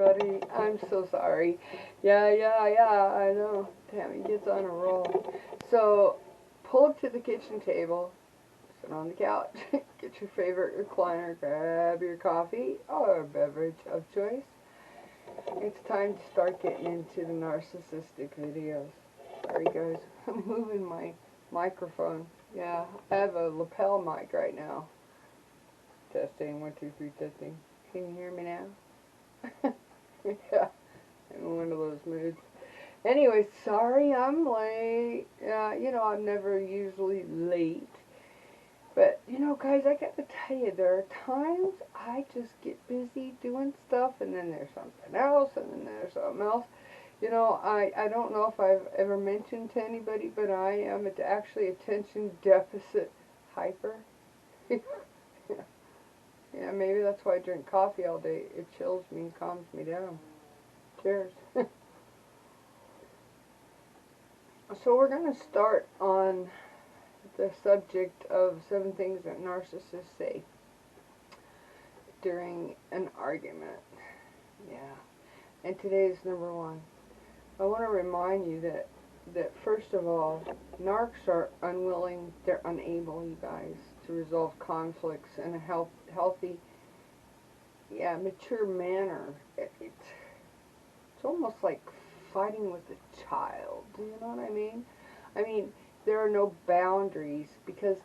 everybody. I'm so sorry. Yeah, I know. Tammy gets on a roll. So, pull up to the kitchen table, sit on the couch, get your favorite recliner, grab your coffee or beverage of choice. It's time to start getting into the narcissistic videos. Sorry guys, I'm moving my microphone. Yeah, I have a lapel mic right now. Testing, 1, 2, 3, testing. Can you hear me now? Yeah, I'm in one of those moods. Anyway, sorry I'm late. You know, I'm never usually late. But, you know, guys, I gotta tell you, there are times I just get busy doing stuff, and then there's something else, and then there's something else. You know, I don't know if I've ever mentioned to anybody, but I am actually attention deficit hyper. Yeah, maybe that's why I drink coffee all day. It chills me and calms me down. Cheers. So we're going to start on the subject of 7 things that narcissists say during an argument. Yeah. And today's number 1. I want to remind you that first of all, narcs are unwilling, they're unable, you guys, to resolve conflicts in a healthy, mature manner. It's almost like fighting with a child. Do you know what I mean? I mean, there are no boundaries because,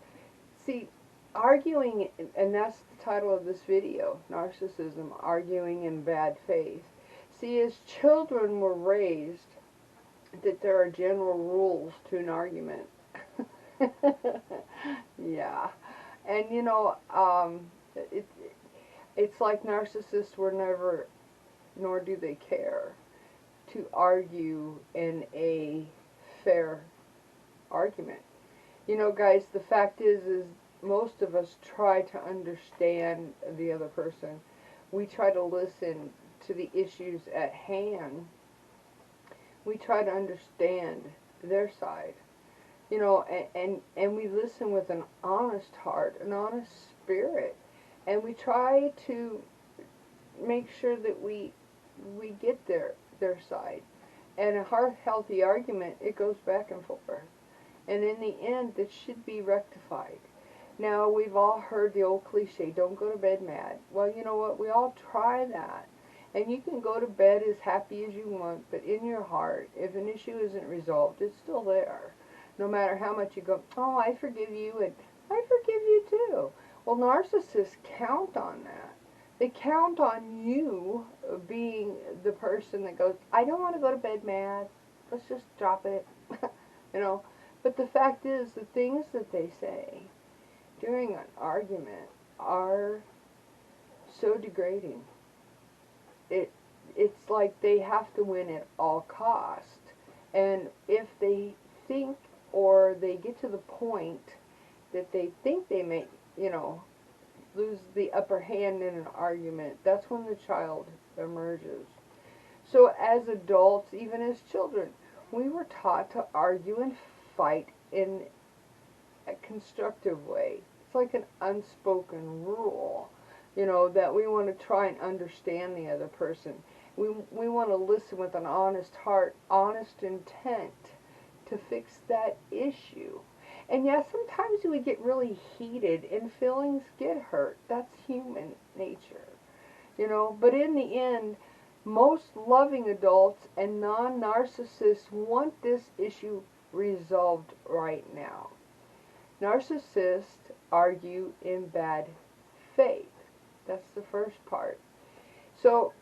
see, arguing, and that's the title of this video, Narcissism, Arguing in Bad Faith. See, as children we're raised that there are general rules to an argument. Yeah. And, you know, it's like narcissists were never, nor do they care, to argue in a fair argument. You know, guys, the fact is most of us try to understand the other person. We try to listen to the issues at hand. We try to understand their side. You know, and we listen with an honest heart, an honest spirit, and we try to make sure that we get their side. And a healthy argument, it goes back and forth. And in the end, it should be rectified. Now, we've all heard the old cliche, don't go to bed mad. Well, you know what? We all try that. And you can go to bed as happy as you want, but in your heart, if an issue isn't resolved, it's still there. No matter how much you go, oh, I forgive you, and I forgive you too. Well, narcissists count on that. They count on you being the person that goes, I don't want to go to bed mad. Let's just drop it. You know. But the fact is, the things that they say during an argument are so degrading. It's like they have to win at all cost. And if they think, or they get to the point that they think they may, you know, lose the upper hand in an argument, that's when the child emerges. So as adults, even as children, we were taught to argue and fight in a constructive way. It's like an unspoken rule, you know, that we want to try and understand the other person. We want to listen with an honest heart, honest intent to fix that issue. And yeah, sometimes we get really heated and feelings get hurt. That's human nature, you know. But in the end, most loving adults and non-narcissists want this issue resolved right now. Narcissists argue in bad faith. That's the first part. So,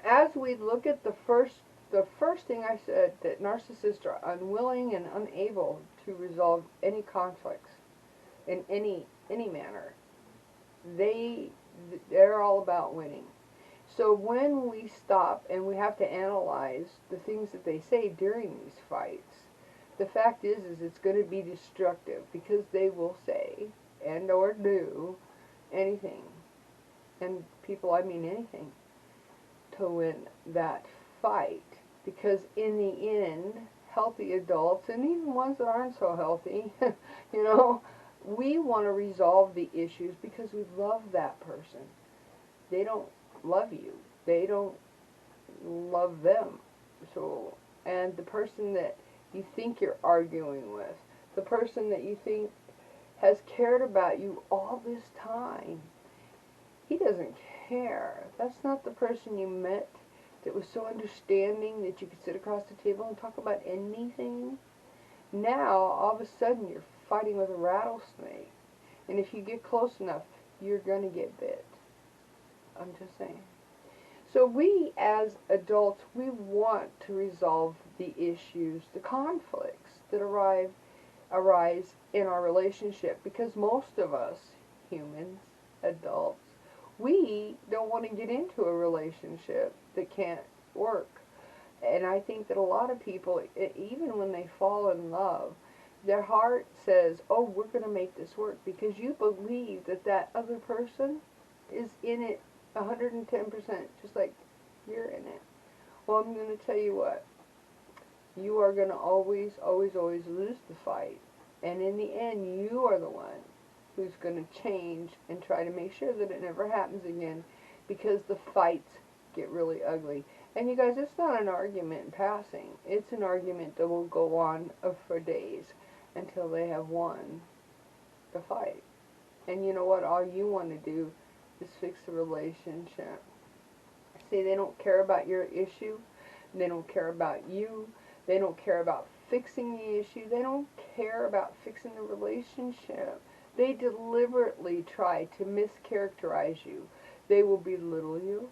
as we look at the first thing I said, that narcissists are unwilling and unable to resolve any conflicts in any manner. They're all about winning. So when we stop and we have to analyze the things that they say during these fights, the fact is it's going to be destructive, because they will say and or do anything, and people, I mean anything, to win that fight. Because in the end, healthy adults, and even ones that aren't so healthy, you know, we want to resolve the issues because we love that person. They don't love you. They don't love them. So, and the person that you think you're arguing with, the person that you think has cared about you all this time, he doesn't care. That's not the person you met that was so understanding that you could sit across the table and talk about anything. Now, all of a sudden, you're fighting with a rattlesnake. And if you get close enough, you're going to get bit. I'm just saying. So we, as adults, we want to resolve the issues, the conflicts that arise in our relationship. Because most of us, humans, adults, we don't want to get into a relationship that can't work. And I think that a lot of people, even when they fall in love, their heart says, oh, we're going to make this work, because you believe that that other person is in it 110%, just like you're in it. Well, I'm going to tell you what. You are going to always, always, always lose the fight. And in the end, you are the one who's going to change and try to make sure that it never happens again, because the fights get really ugly. And you guys, it's not an argument in passing. It's an argument that will go on for days until they have won the fight. And you know what? All you want to do is fix the relationship. See, they don't care about your issue. They don't care about you. They don't care about fixing the issue. They don't care about fixing the relationship. They deliberately try to mischaracterize you. They will belittle you.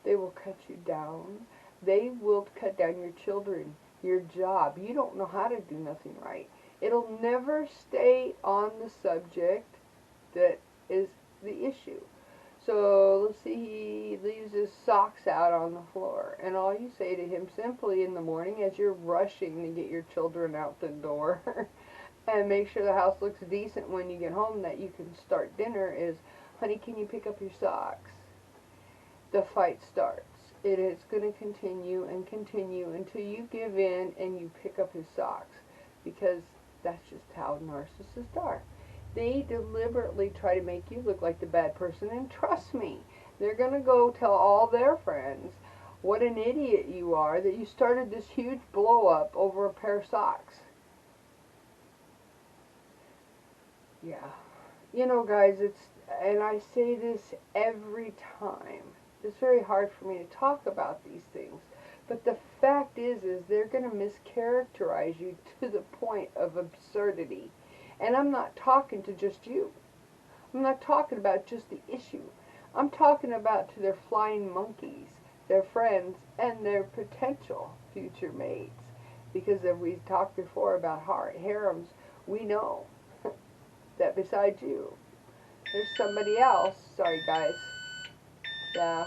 They will cut you down. They will cut down your children, your job. You don't know how to do nothing right. It'll never stay on the subject that is the issue. So let's see, he leaves his socks out on the floor. And all you say to him simply in the morning as you're rushing to get your children out the door and make sure the house looks decent when you get home, that you can start dinner, is, honey, can you pick up your socks? The fight starts. It is going to continue and continue until you give in and you pick up his socks, because that's just how narcissists are. They deliberately try to make you look like the bad person, and trust me, they're going to go tell all their friends what an idiot you are, that you started this huge blow up over a pair of socks. Yeah. You know, guys, and I say this every time, it's very hard for me to talk about these things, but the fact is they're going to mischaracterize you to the point of absurdity. And I'm not talking to just you. I'm not talking about just the issue. I'm talking about to their flying monkeys, their friends, and their potential future mates. Because as we talked before about harems, we know that besides you, there's somebody else. Sorry, guys. Yeah,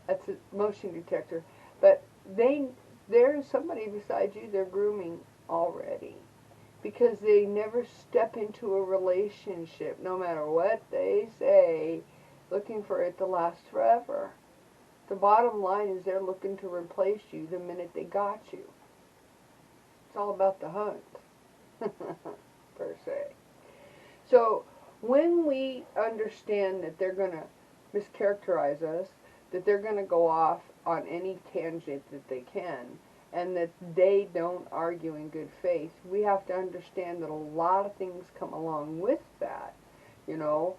that's a motion detector. But there's somebody beside you they're grooming already. Because they never step into a relationship, no matter what they say, looking for it to last forever. The bottom line is they're looking to replace you the minute they got you. It's all about the hunt, per se. So when we understand that they're going to mischaracterize us, that they're going to go off on any tangent that they can, and that they don't argue in good faith, we have to understand that a lot of things come along with that. You know,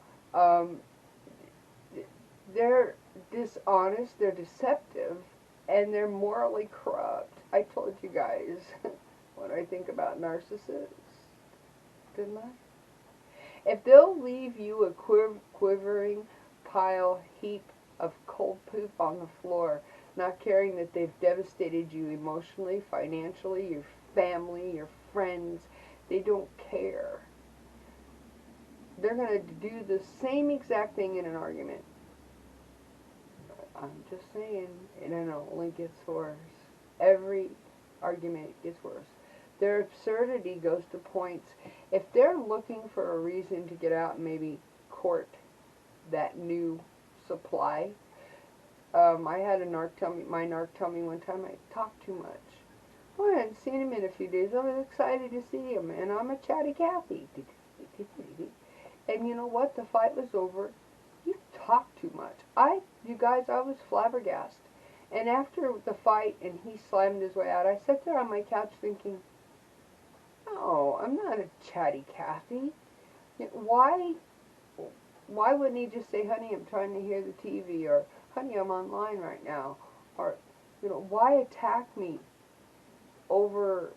they're dishonest, they're deceptive, and they're morally corrupt. I told you guys what I think about narcissists, didn't I? If they'll leave you a quivering heap of cold poop on the floor, not caring that they've devastated you emotionally, financially, your family, your friends, they don't care. They're going to do the same exact thing in an argument. I'm just saying, and it only gets worse. Every argument gets worse. Their absurdity goes to points. If they're looking for a reason to get out and maybe court that new supply, I had my narc tell me one time I talked too much. Well, I hadn't seen him in a few days. I was excited to see him, and I'm a chatty Cathy. And you know what? The fight was over. You talk too much. You guys, I was flabbergasted. And after the fight and he slammed his way out, I sat there on my couch thinking, no, I'm not a chatty Cathy. Why wouldn't he just say, honey, I'm trying to hear the TV, or honey, I'm online right now, or, why attack me over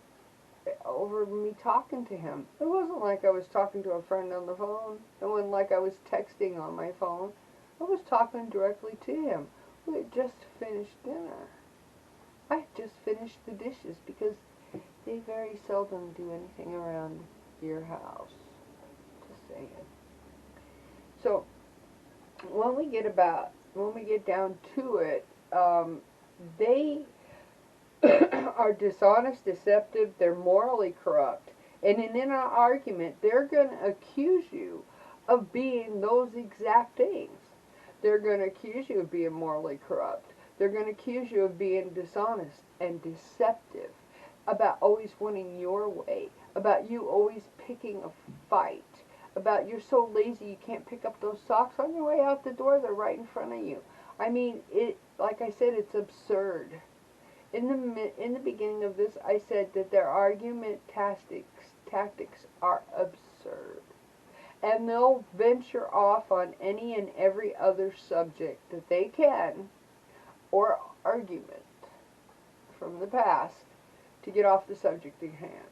me talking to him? It wasn't like I was talking to a friend on the phone. It wasn't like I was texting on my phone. I was talking directly to him. We had just finished dinner. I had just finished the dishes because they very seldom do anything around your house. Just saying. So when we get down to it, they are dishonest, deceptive, they're morally corrupt. And in an argument, they're going to accuse you of being those exact things. They're going to accuse you of being morally corrupt. They're going to accuse you of being dishonest and deceptive, about always wanting your way, about you always picking a fight, about you're so lazy you can't pick up those socks on your way out the door, they're right in front of you. I mean, like I said, it's absurd. In the beginning of this, I said that their argument tactics are absurd. And they'll venture off on any and every other subject that they can, or argument from the past, to get off the subject at hand.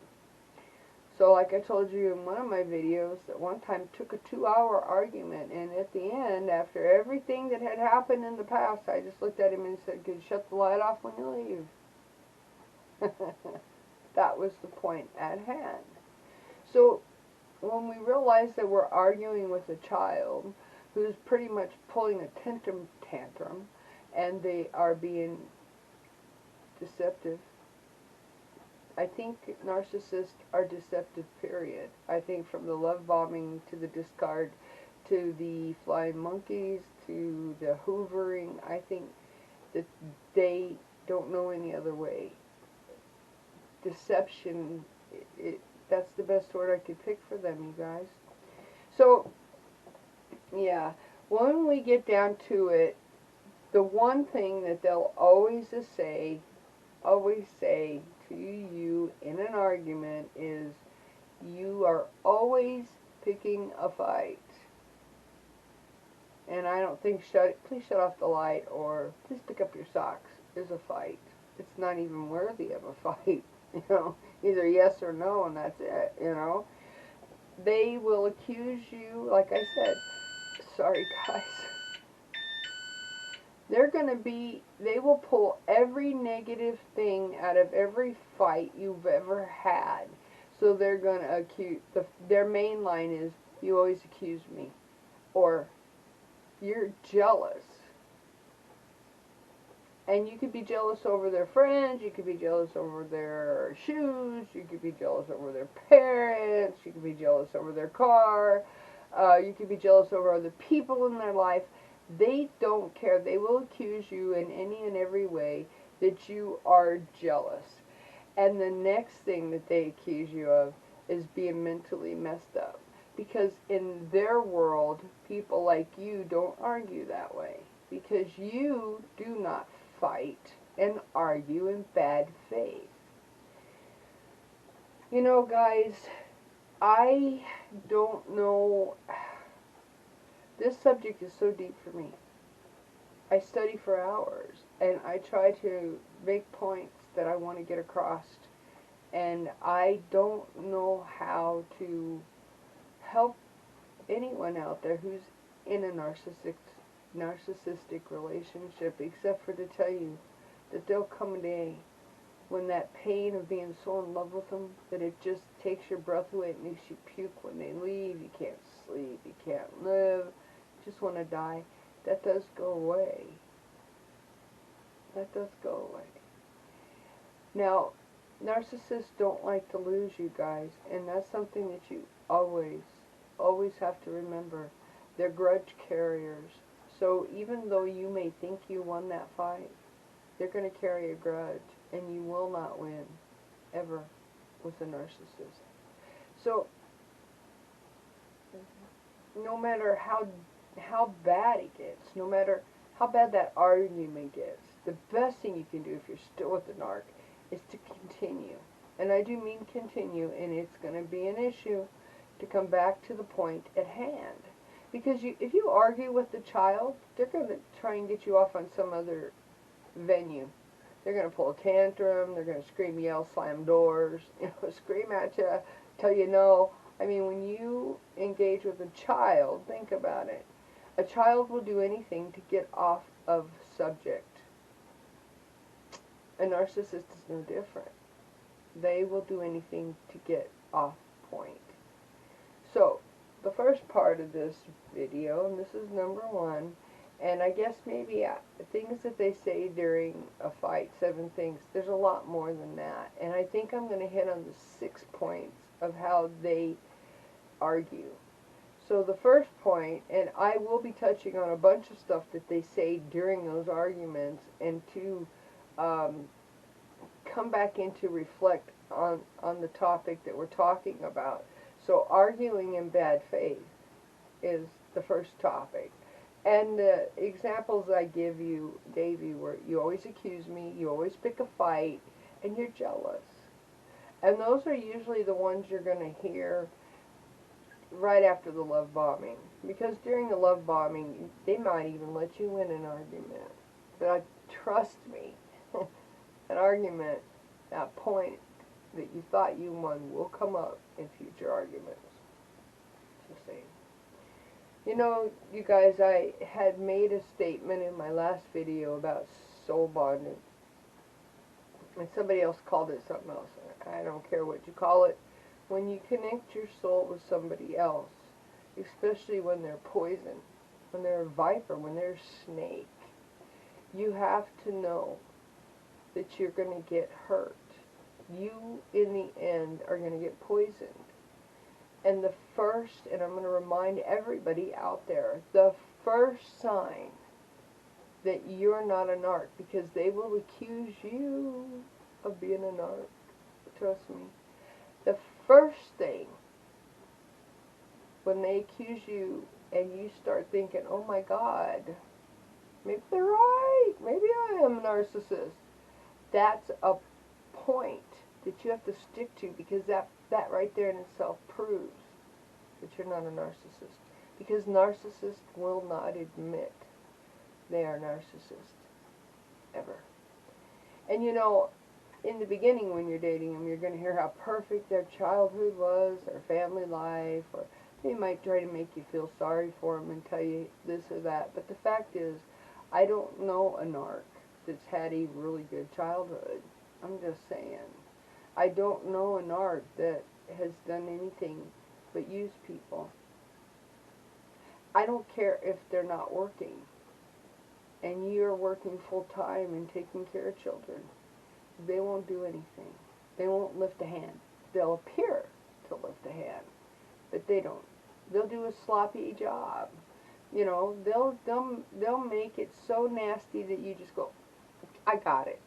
So like I told you in one of my videos, that one time took a 2-hour argument, and at the end, after everything that had happened in the past, I just looked at him and said, could you shut the light off when you leave? That was the point at hand. So when we realize that we're arguing with a child who's pretty much pulling a tantrum, and they are being deceptive, I think narcissists are deceptive, period. I think from the love bombing to the discard to the flying monkeys to the hoovering, I think that they don't know any other way. Deception, that's the best word I could pick for them, you guys. So, yeah, when we get down to it, the one thing that they'll always say to you in an argument is, you are always picking a fight. And I don't think please shut off the light, or please pick up your socks is a fight. It's not even worthy of a fight. Either yes or no, and that's it, They will accuse you, like I said, sorry guys, they will pull every negative thing out of every fight you've ever had. So they're going to accuse, their main line is, you always accuse me, or you're jealous. And you could be jealous over their friends, you could be jealous over their shoes, you could be jealous over their parents, you could be jealous over their car, you could be jealous over other people in their life. They don't care. They will accuse you in any and every way that you are jealous. And the next thing that they accuse you of is being mentally messed up. Because in their world, people like you don't argue that way. Because you do not fight and argue in bad faith. Guys, I don't know. This subject is so deep for me. I study for hours, and I try to make points that I want to get across. And I don't know how to help anyone out there who's in a narcissistic relationship, except for to tell you that there'll come a day when that pain of being so in love with them that it just takes your breath away. It makes you puke when they leave. You can't sleep. You can't live. You just want to die. That does go away. That does go away. Now, narcissists don't like to lose, you guys, and that's something that you always have to remember. They're grudge carriers. So even though you may think you won that fight, they're going to carry a grudge, and you will not win, ever, with a narcissist. So, no matter how bad it gets, no matter how bad that argument gets, the best thing you can do if you're still with the narc is to continue. And I do mean continue, and it's going to be an issue to come back to the point at hand. Because if you argue with the child, they're going to try and get you off on some other venue. They're going to pull a tantrum, they're going to scream, yell, slam doors, scream at you, tell you no. I mean, when you engage with a child, think about it. A child will do anything to get off of subject. A narcissist is no different. They will do anything to get off point. So, the first part of this video, and this is number 1, and I guess maybe things that they say during a fight, 7 things, there's a lot more than that. And I think I'm going to hit on the 6 points of how they argue. So the first point, and I will be touching on a bunch of stuff that they say during those arguments, and to come back in to reflect on the topic that we're talking about. So arguing in bad faith is the first topic. And the examples I gave you were, you always accuse me, you always pick a fight, and you're jealous. And those are usually the ones you're going to hear right after the love bombing. Because during the love bombing, they might even let you win an argument. But trust me, an argument, that point that you thought you won will come up in future arguments. Just saying. You know, you guys, I had made a statement in my last video about soul bonding. And somebody else called it something else. I don't care what you call it. When you connect your soul with somebody else, especially when they're poison, when they're a viper, when they're a snake, you have to know that you're going to get hurt. You, in the end, are going to get poisoned. And the first, and I'm going to remind everybody out there, the first sign that you're not a narc, because they will accuse you of being a narc, trust me. The first thing, when they accuse you and you start thinking, oh my God, maybe they're right, maybe I am a narcissist, that's a point that you have to stick to, because that right there in itself proves that you're not a narcissist. Because narcissists will not admit they are narcissists, ever. And you know, in the beginning when you're dating them, you're going to hear how perfect their childhood was, their family life, or they might try to make you feel sorry for them and tell you this or that. But the fact is, I don't know a narc that's had a really good childhood. I'm just saying. I don't know a narc that has done anything but use people. I don't care if they're not working and you're working full time and taking care of children. They won't do anything. They won't lift a hand. They'll appear to lift a hand, but they don't. They'll do a sloppy job. You know, they'll make it so nasty that you just go, I got it.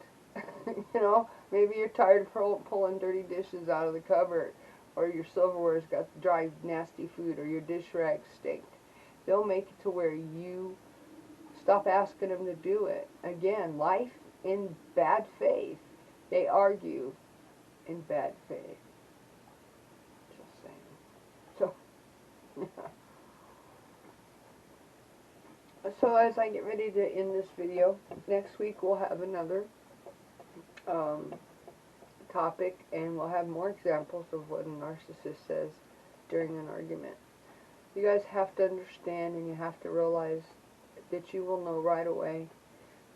You know, maybe you're tired of pulling dirty dishes out of the cupboard, or your silverware's got dry, nasty food, or your dish rags stink. They'll make it to where you stop asking them to do it. Again, life in bad faith. They argue in bad faith. Just saying. So, yeah. So as I get ready to end this video, next week we'll have another topic, and we'll have more examples of what a narcissist says during an argument. You guys have to understand, and you have to realize that you will know right away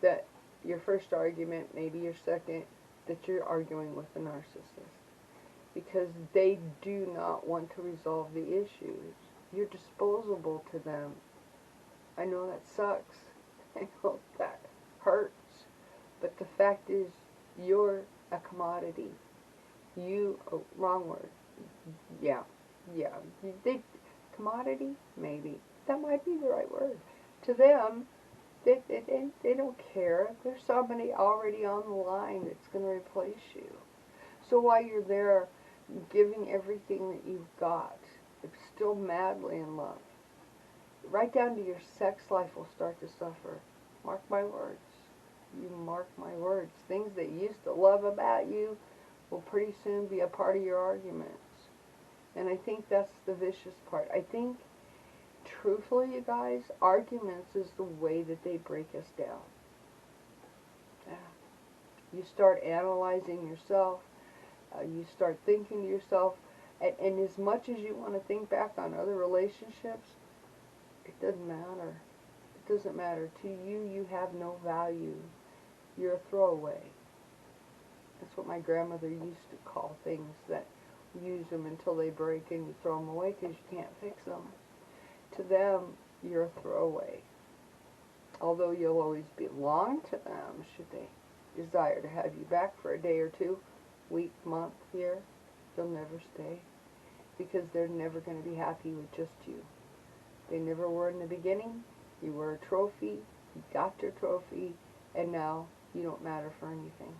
that your first argument, maybe your second, that you're arguing with a narcissist, because they do not want to resolve the issues. You're disposable to them. I know that sucks. I know that hurts. But the fact is, you're a commodity. Oh, wrong word. Yeah. Commodity? Maybe. That might be the right word. To them, they don't care. There's somebody already on the line that's going to replace you. So while you're there giving everything that you've got, it's still madly in love. Right down to your sex life will start to suffer. Mark my words. You mark my words. Things that you used to love about you will pretty soon be a part of your arguments. And I think that's the vicious part. I think, truthfully, you guys, arguments is the way that they break us down. Yeah. You start analyzing yourself. You start thinking to yourself. And as much as you want to think back on other relationships, it doesn't matter. It doesn't matter. To you, you have no value. You're a throwaway. That's what my grandmother used to call things that use them until they break and you throw them away because you can't fix them. To them, you're a throwaway. Although you'll always belong to them, should they desire to have you back for a day or two, week, month, year, they'll never stay because they're never going to be happy with just you. They never were in the beginning. You were a trophy, you got your trophy, and now you don't matter for anything.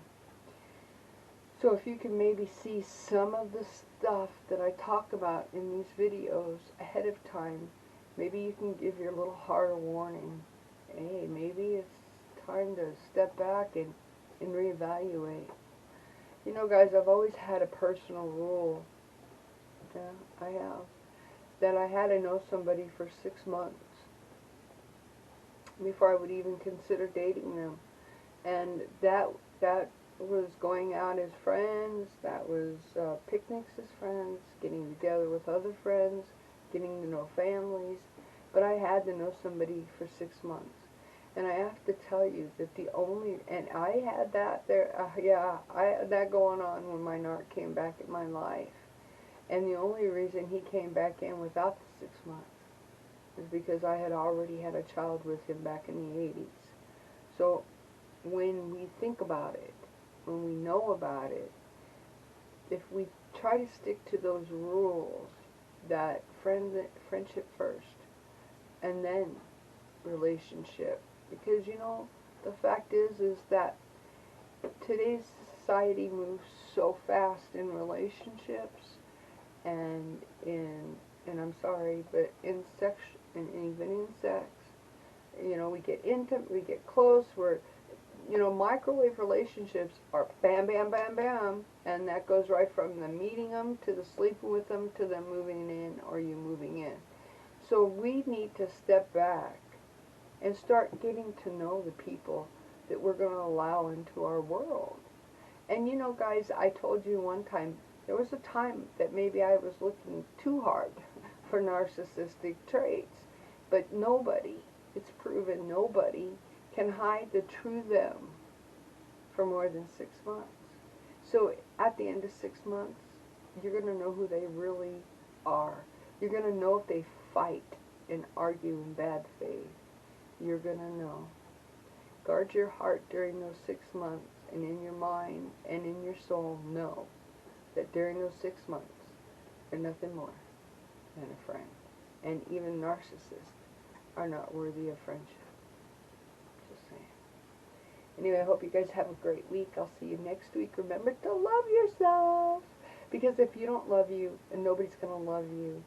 So if you can maybe see some of the stuff that I talk about in these videos ahead of time, maybe you can give your little heart a warning. Hey, maybe it's time to step back and reevaluate. You know, guys, I've always had a personal rule. Yeah, I have. That I had to know somebody for 6 months before I would even consider dating them. And that was going out as friends, that was picnics as friends, getting together with other friends, getting to know families. But I had to know somebody for 6 months. And I have to tell you that the only, and I had that there, I had that going on when my narc came back in my life. And the only reason he came back in without the 6 months is because I had already had a child with him back in the 80s. So when we think about it, when we know about it, if we try to stick to those rules, that friendship first, and then relationship, because you know, the fact is that today's society moves so fast in relationships, and I'm sorry, but in sex, and even in sex, you know, we get intimate, we get close, you know, microwave relationships are bam, bam, bam, bam, and that goes right from them meeting them, to the sleeping with them, to them moving in, or you moving in. So we need to step back and start getting to know the people that we're going to allow into our world. And you know, guys, I told you one time, there was a time that maybe I was looking too hard for narcissistic traits, but nobody, it's proven, nobody can hide the true them for more than 6 months. So at the end of 6 months, you're going to know who they really are. You're going to know if they fight and argue in bad faith. You're going to know. Guard your heart during those 6 months, and in your mind and in your soul, know that during those 6 months, they're nothing more than a friend. And even narcissists are not worthy of friendship. Just saying. Anyway, I hope you guys have a great week. I'll see you next week. Remember to love yourself. Because if you don't love you, and nobody's going to love you,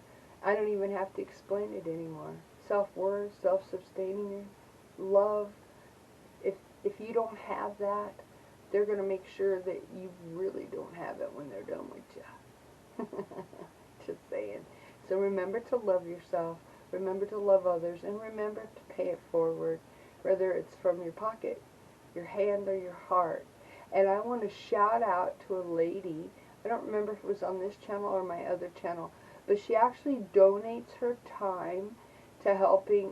I don't even have to explain it anymore. Self-worth, self-sustaining, love. If you don't have that, they're going to make sure that you really don't have it when they're done with you. Just saying. So remember to love yourself. Remember to love others. And remember to pay it forward. Whether it's from your pocket, your hand, or your heart. And I want to shout out to a lady. I don't remember if it was on this channel or my other channel. But she actually donates her time to helping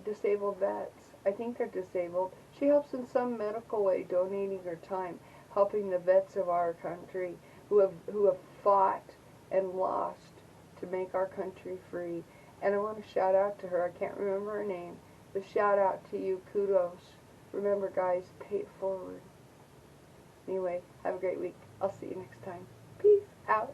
disabled vets. I think they're disabled. She helps in some medical way, donating her time, helping the vets of our country who have fought and lost to make our country free. And I want to shout out to her. I can't remember her name, but shout out to you. Kudos. Remember, guys, pay it forward. Anyway, have a great week. I'll see you next time. Peace out.